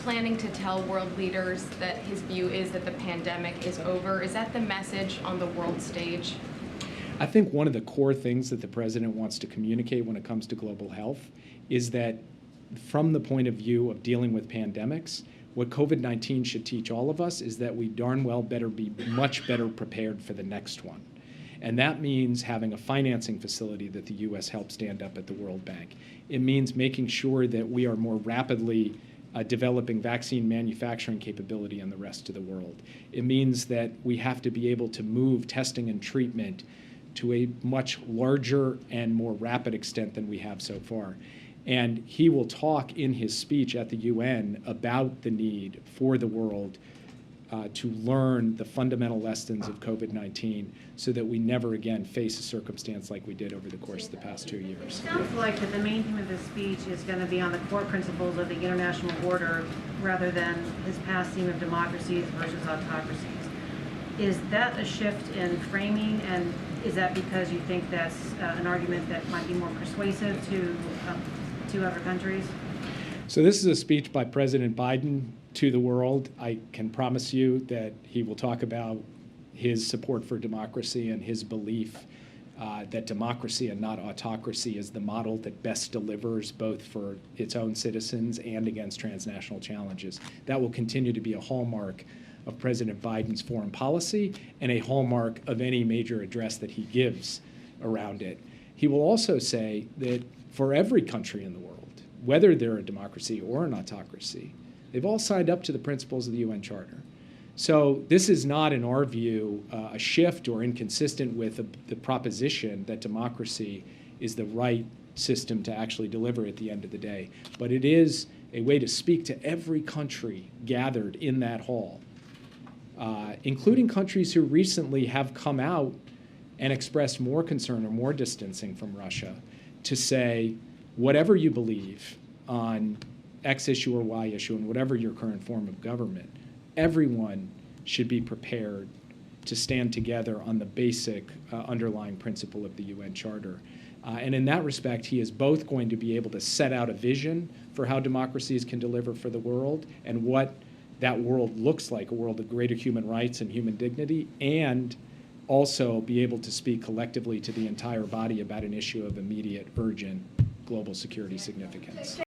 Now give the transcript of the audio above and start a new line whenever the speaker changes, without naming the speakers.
planning to tell world leaders that his view is that the pandemic is over? Is that the message on the world stage?
I think one of the core things that the president wants to communicate when it comes to global health is that from the point of view of dealing with pandemics, what COVID-19 should teach all of us is that we darn well better be much better prepared for the next one. And that means having a financing facility that the U.S. helped stand up at the World Bank. It means making sure that we are more rapidly developing vaccine manufacturing capability in the rest of the world. It means that we have to be able to move testing and treatment to a much larger and more rapid extent than we have so far. And he will talk in his speech at the UN about the need for the world to learn the fundamental lessons of COVID-19 so that we never again face a circumstance like we did over the course of the past 2 years.
It sounds like that the main theme of this speech is going to be on the core principles of the international order rather than his past theme of democracies versus autocracies. Is that a shift in framing, and is that because you think that's an argument that might be more persuasive to other countries?
So this is a speech by President Biden to the world. I can promise you that he will talk about his support for democracy and his belief that democracy and not autocracy is the model that best delivers both for its own citizens and against transnational challenges. That will continue to be a hallmark of President Biden's foreign policy and a hallmark of any major address that he gives around it. He will also say that for every country in the world, whether they're a democracy or an autocracy, they've all signed up to the principles of the UN Charter. So this is not, in our view, a shift or inconsistent with the proposition that democracy is the right system to actually deliver at the end of the day. But it is a way to speak to every country gathered in that hall, including countries who recently have come out and expressed more concern or more distancing from Russia, to say, whatever you believe on X issue or Y issue and whatever your current form of government, everyone should be prepared to stand together on the basic underlying principle of the UN Charter. And in that respect, he is both going to be able to set out a vision for how democracies can deliver for the world and what that world looks like, a world of greater human rights and human dignity, and also be able to speak collectively to the entire body about an issue of immediate, urgent global security significance.